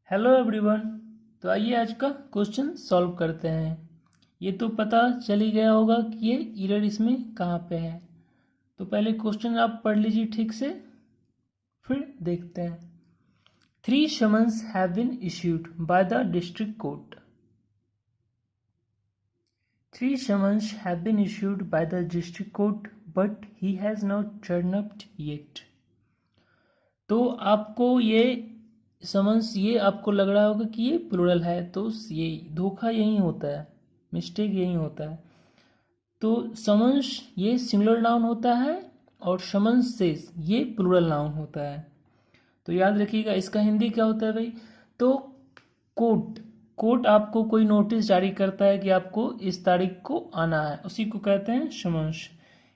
Hello everyone. तो आइए आज का क्वेश्चन सॉल्व करते हैं। ये तो पता चल ही गया होगा कि ये एरर इसमें कहाँ पे है। तो पहले क्वेश्चन आप पढ़ लीजिए ठीक से, फिर देखते हैं। 3 summons have been issued by the district court. 3 summons have been issued by the district court, but he has not turned up yet. तो आपको ये समन्स, ये आपको लग रहा होगा कि ये प्लूरल है, तो ये धोखा यही होता है, मिस्टेक यही होता है। तो समन्स ये सिंगुलर नाउन होता है और समन्स से ये प्लूरल नाउन होता है। तो याद रखिएगा, इसका हिंदी क्या होता है भाई। तो कोर्ट, कोर्ट आपको कोई नोटिस जारी करता है कि आपको इस तारीख को आना है, उसी को कहते हैं समन्स।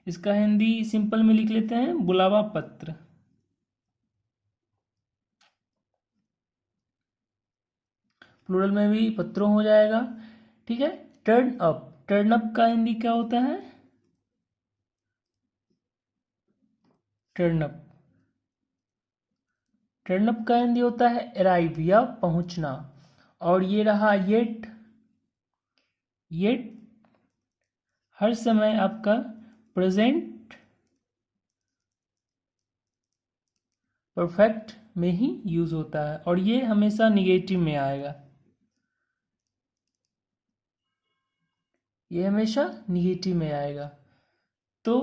इसका हिंदी सिंपल में लिख लेते हैं बुलावा पत्र। प्लूरल में भी पत्रों हो जाएगा, ठीक है। टर्न अप, टर्न अप का हिंदी क्या होता है, टर्न अप। टर्न अप का हिंदी होता है अराइव या पहुंचना। और ये रहा येट, येट हर समय आपका प्रेजेंट परफेक्ट में ही यूज होता है और ये हमेशा निगेटिव में आएगा, ये हमेशा निगेटिव में आएगा। तो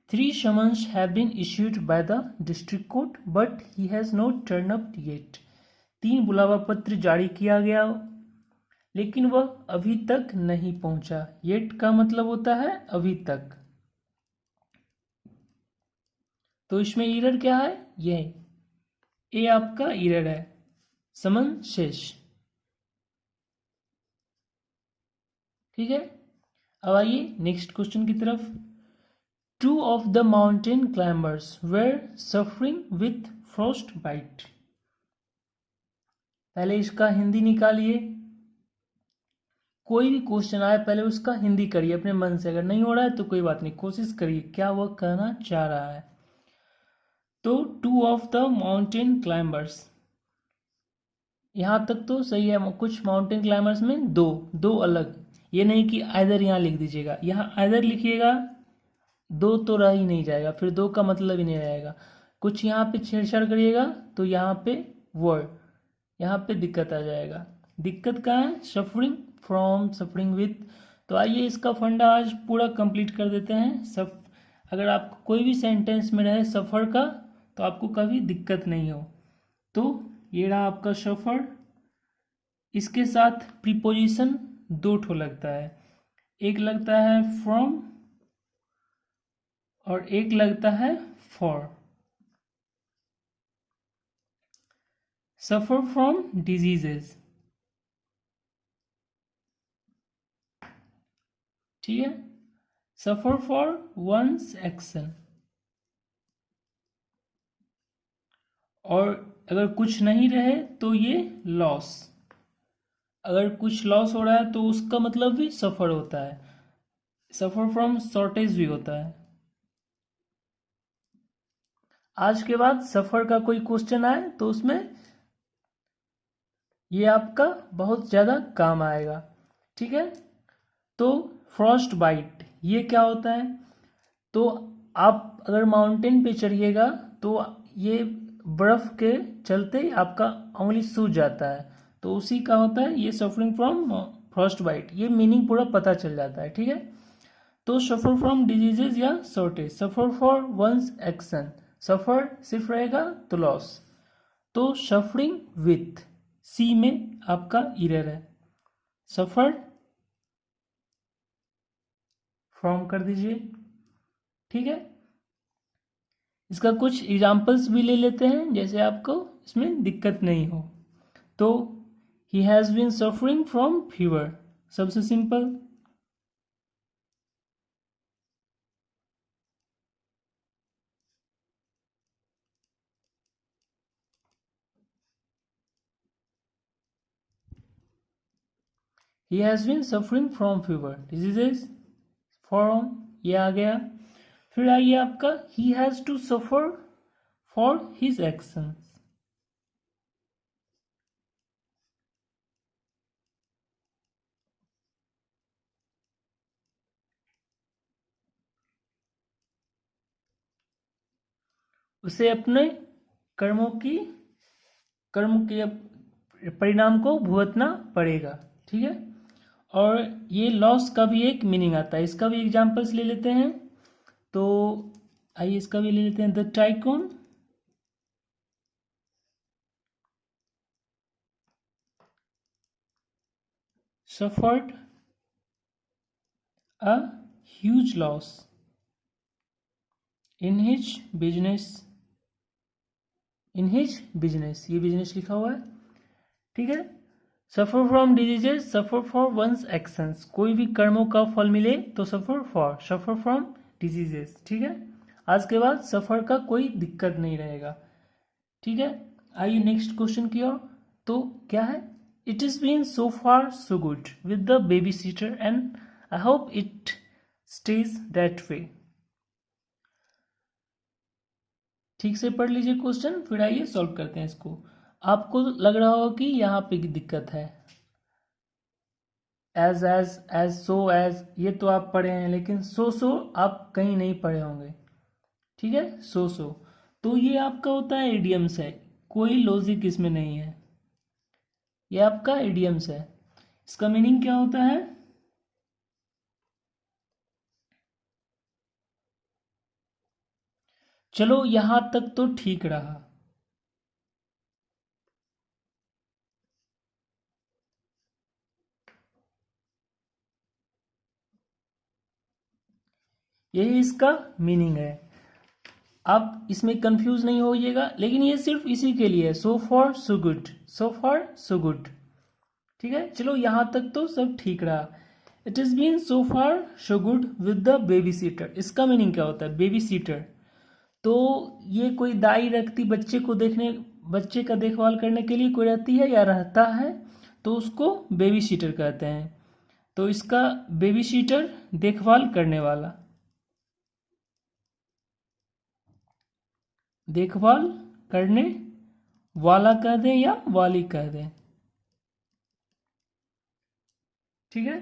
3 summons have been issued by the district court, but he has not turned up yet. 3 बुलावा पत्र जारी किया गया, लेकिन वह अभी तक नहीं पहुंचा। येट का मतलब होता है अभी तक। तो इसमें एरर क्या है, ये आपका एरर है, समन शेष। ठीक है, अब आइए नेक्स्ट क्वेश्चन की तरफ। 2 of the mountain climbers were suffering with frostbite. पहले इसका हिंदी निकालिए। कोई भी क्वेश्चन आए पहले उसका हिंदी करिए अपने मन से, अगर नहीं हो रहा है तो कोई बात नहीं, कोशिश करिए क्या वह कहना चाह रहा है। तो 2 of the mountain climbers, यहाँ तक तो सही है। कुछ माउंटेन क्लाइंबर्स में दो अलग, ये नहीं कि आइदर यहाँ लिख दीजिएगा, यहाँ आइदर लिखिएगा, दो तो रह ही नहीं जाएगा, फिर दो का मतलब ही नहीं रहेगा। कुछ यहाँ पे छेड़छाड़ करिएगा तो यहाँ पे वर्ड, यहाँ पे दिक्कत आ जाएगा। दिक्कत कहाँ है, सफरिंग फ्रॉम, सफरिंग विथ। तो आइए इसका फंडा आज पूरा कंप्लीट कर देते हैं। सब अगर आपको कोई भी सेंटेंस में रहे सफ़र का, तो आपको कभी दिक्कत नहीं हो। तो ये रहा आपका सफ़र, इसके साथ प्रीपोजिशन 2 ठो लगता है, एक लगता है फ्रॉम और एक लगता है फॉर। सफर फ्रॉम डिजीजेस, ठीक है। सफर फॉर वंस एक्शन, और अगर कुछ नहीं रहे तो ये लॉस। अगर कुछ लॉस हो रहा है तो उसका मतलब भी सफर होता है। सफर फ्रॉम शॉर्टेज भी होता है। आज के बाद सफर का कोई क्वेश्चन आए तो उसमें ये आपका बहुत ज़्यादा काम आएगा, ठीक है। तो फ्रॉस्ट बाइट ये क्या होता है, तो आप अगर माउंटेन पे चढ़िएगा तो ये बर्फ़ के चलते आपका उंगली सूज जाता है, तो उसी का होता है ये सफरिंग फ्रॉम फ्रॉस्ट बाइट। ये मीनिंग पूरा पता चल जाता है, ठीक है। तो सफ़र फ्रॉम डिजीजेज या shortage, suffer for one's action, suffer सिर्फ रहेगा तो लॉस। तो सफरिंग विथ, सी में आपका इरर है, सफ़र फ्रॉम कर दीजिए, ठीक है। इसका कुछ एग्जाम्पल्स भी ले लेते हैं, जैसे आपको इसमें दिक्कत नहीं हो। तो he has been suffering from fever, सबसे simple. He has been suffering from fever, diseases from, ये आ गया। फिर आइए आपका he has to suffer for his actions, उसे अपने कर्म के परिणाम को भुगतना पड़ेगा। ठीक है, और ये लॉस का भी एक मीनिंग आता है। इसका भी एग्जांपल्स ले लेते हैं। तो आइए इसका भी ले लेते हैं। The tycoon suffered a huge loss in his business। ये बिजनेस लिखा हुआ है। ठीक है, suffer from diseases, suffer for one's actions. कोई भी कर्मों का फल मिले तो सफर फ्रॉम डिजीजेस। ठीक है, आज के बाद सफर का कोई दिक्कत नहीं रहेगा। ठीक है, आइए नेक्स्ट क्वेश्चन की ओर। तो क्या है, it is been so far so good with the baby sitter and I hope it stays that way. ठीक से पढ़ लीजिए क्वेश्चन, फिर आइए सॉल्व करते हैं इसको। आपको लग रहा होगा कि यहाँ पे दिक्कत है, एज सो एज, ये तो आप पढ़े हैं, लेकिन सो आप कहीं नहीं पढ़े होंगे। ठीक है, सो तो ये आपका होता है इडियम्स है, कोई लॉजिक इसमें नहीं है, ये आपका इडियम्स है। इसका मीनिंग क्या होता है, चलो यहां तक तो ठीक रहा। यही इसका मीनिंग है, आप इसमें कंफ्यूज नहीं होइएगा। लेकिन ये सिर्फ इसी के लिए है, so for so good, so for so good. ठीक है, चलो यहां तक तो सब ठीक रहा। It is been so far so good with the baby sitter. इसका मीनिंग क्या होता है, बेबी सीटर। तो ये कोई दाई रखती बच्चे का देखभाल करने के लिए कोई रहती है या रहता है, तो उसको बेबी सीटर कहते हैं। तो इसका बेबी सीटर देखभाल करने वाला, देखभाल करने वाला कह दें या वाली कह दें। ठीक है,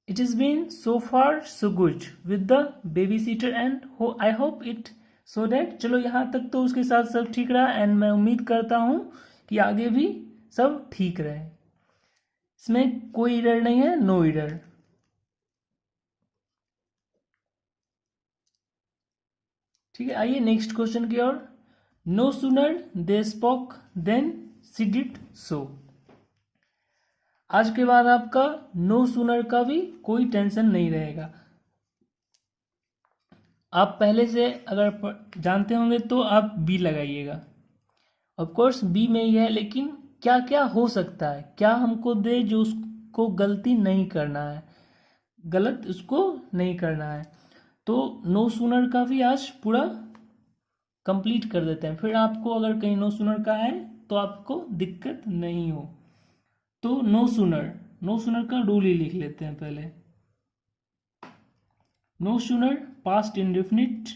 it is been so far so good with the baby sitter and I hope it so that. चलो यहाँ तक तो उसके साथ सब ठीक रहा, एंड मैं उम्मीद करता हूँ कि आगे भी सब ठीक रहे। इसमें कोई एरर नहीं है, नो एरर। ठीक है, आइए नेक्स्ट क्वेश्चन की ओर। No sooner they spoke than she did so. आज के बाद आपका नो सूनर का भी कोई टेंशन नहीं रहेगा। आप पहले से अगर जानते होंगे तो आप बी लगाइएगा। ऑफ कोर्स बी में ही है, लेकिन क्या क्या हो सकता है, क्या हमको दे जो उसको गलती नहीं करना है, गलत उसको नहीं करना है। तो नो सूनर का भी आज पूरा कंप्लीट कर देते हैं, फिर आपको अगर कहीं नो सूनर का है तो आपको दिक्कत नहीं हो। तो नो सूनर का रूल ही लिख लेते हैं पहले। No sooner past indefinite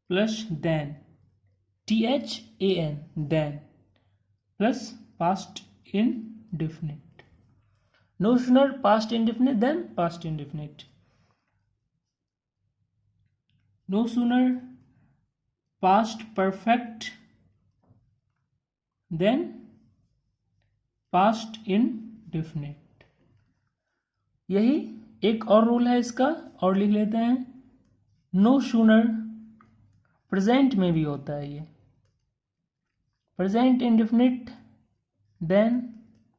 plus than, THAN, than plus past indefinite. No sooner past indefinite than past indefinite. No sooner past perfect than past indefinite. यही एक और रूल है इसका, और लिख लेते हैं। नो सूनर प्रेजेंट में भी होता है ये, present indefinite than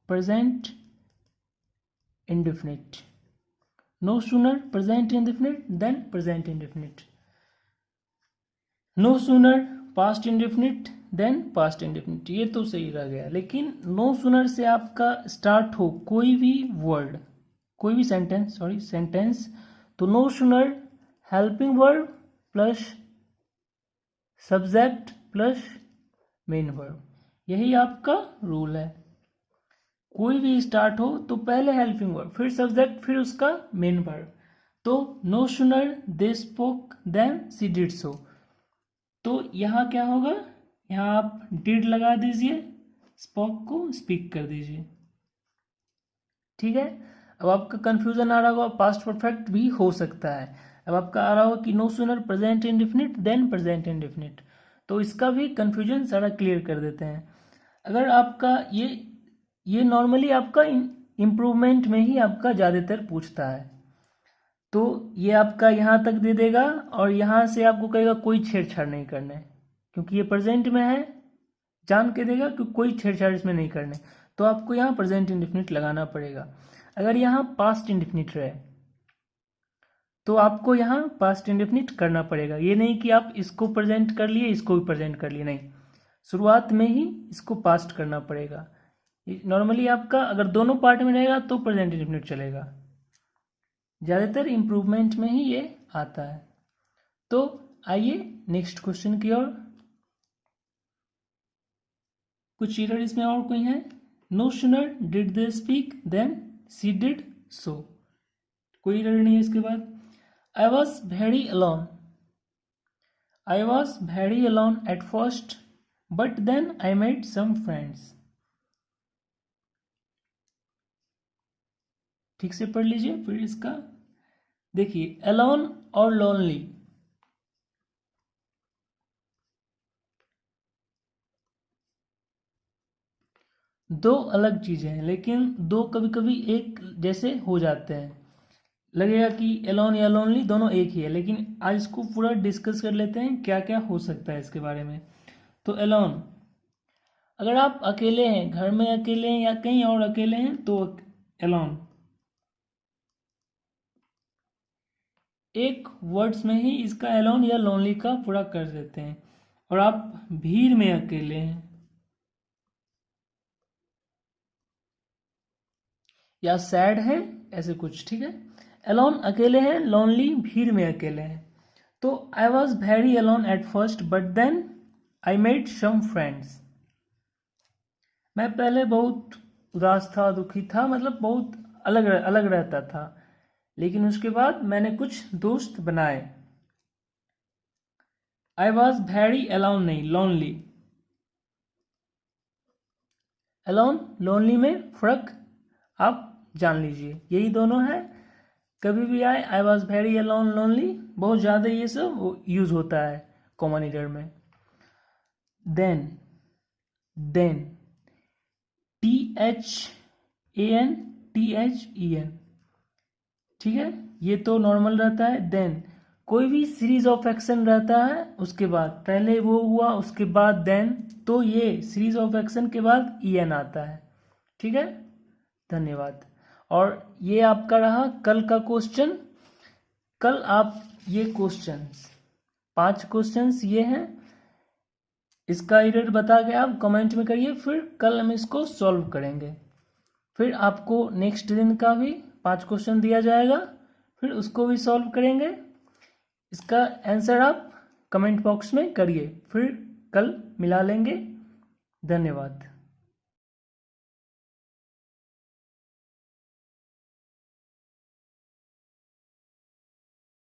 present indefinite. No sooner present indefinite than present indefinite. No sooner past indefinite than past indefinite. ये तो सही रह गया, लेकिन नो सूनर से आपका स्टार्ट हो कोई भी वर्ड, कोई भी सेंटेंस, तो no sooner helping verb plus subject plus main verb, यही आपका रूल है। कोई भी स्टार्ट हो तो पहले हेल्पिंग वर्ब, फिर सब्जेक्ट, फिर उसका मेन वर्ब। तो no sooner they spoke than she did so. तो यहाँ क्या होगा, यहाँ आप डिड लगा दीजिए, स्पोक को स्पीक कर दीजिए। ठीक है, अब आपका कंफ्यूजन आ रहा होगा, पास्ट परफेक्ट भी हो सकता है। अब आपका आ रहा होगा कि no sooner present indefinite than present indefinite, तो इसका भी कन्फ्यूजन सारा क्लियर कर देते हैं। अगर आपका ये नॉर्मली आपका इम्प्रूवमेंट में ही आपका ज़्यादातर पूछता है, तो ये आपका यहाँ तक दे देगा और यहाँ से आपको कहेगा कोई छेड़छाड़ नहीं करने, क्योंकि ये प्रेजेंट में है, जान के देगा कि कोई छेड़छाड़ इसमें नहीं करने, तो आपको यहाँ प्रेजेंट इंडेफिनिट लगाना पड़ेगा। अगर यहाँ पास्ट इंडेफिनिट रहे तो आपको यहाँ पास्ट इंडेफिनिट करना पड़ेगा। ये नहीं कि आप इसको प्रेजेंट कर लिए इसको भी प्रेजेंट कर लिए, नहीं, शुरुआत में ही इसको पास्ट करना पड़ेगा। नॉर्मली आपका अगर दोनों पार्ट में रहेगा तो प्रेजेंट इंडेफिनिट चलेगा, ज़्यादातर इम्प्रूवमेंट में ही ये आता है। तो आइए नेक्स्ट क्वेश्चन की ओर। कुछ एरर इसमें और कोई है? No sooner did they speak than she did so, कोई एरर नहीं है इसके बाद। I was very alone. I was very alone at first, but then I made some friends. ठीक से पढ़ लीजिए फिर इसका। देखिए alone और lonely, दो अलग चीजें हैं, लेकिन दो कभी कभी एक जैसे हो जाते हैं। लगेगा कि एलोन या लोनली दोनों एक ही है, लेकिन आज इसको पूरा डिस्कस कर लेते हैं क्या क्या हो सकता है इसके बारे में। तो एलोन, अगर आप अकेले हैं, घर में अकेले हैं या कहीं और अकेले हैं तो एलोन। एक वर्ड्स में ही इसका एलोन या लोनली का पूरा कर देते हैं। और आप भीड़ में अकेले हैं या सैड है, ऐसे कुछ, ठीक है। एलोन अकेले हैं, लोनली भीड़ में अकेले हैं। तो I was very alone at first but then I made some friends. मैं पहले बहुत उदास था, दुखी था, मतलब बहुत अलग अलग रहता था, लेकिन उसके बाद मैंने कुछ दोस्त बनाए। आई वॉज वेरी अलोन नहीं, लोनली। अलोन लोनली में फर्क आप जान लीजिए, यही दोनों है। कभी भी आए आई वॉज वेरी अलोन लोनली, बहुत ज़्यादा ये सब यूज होता है कॉमन एरर में। देन, देन THAN THEN, ठीक है, ये तो नॉर्मल रहता है। देन कोई भी सीरीज ऑफ एक्शन रहता है, उसके बाद पहले वो हुआ उसके बाद देन, तो ये सीरीज ऑफ एक्शन के बाद EN आता है, ठीक है। धन्यवाद। और ये आपका रहा कल का क्वेश्चन। कल आप ये क्वेश्चंस 5 क्वेश्चंस ये हैं, इसका एरर बता के आप कमेंट में करिए, फिर कल हम इसको सॉल्व करेंगे। फिर आपको नेक्स्ट दिन का भी 5 क्वेश्चन दिया जाएगा, फिर उसको भी सॉल्व करेंगे। इसका आंसर आप कमेंट बॉक्स में करिए, फिर कल मिला लेंगे। धन्यवाद।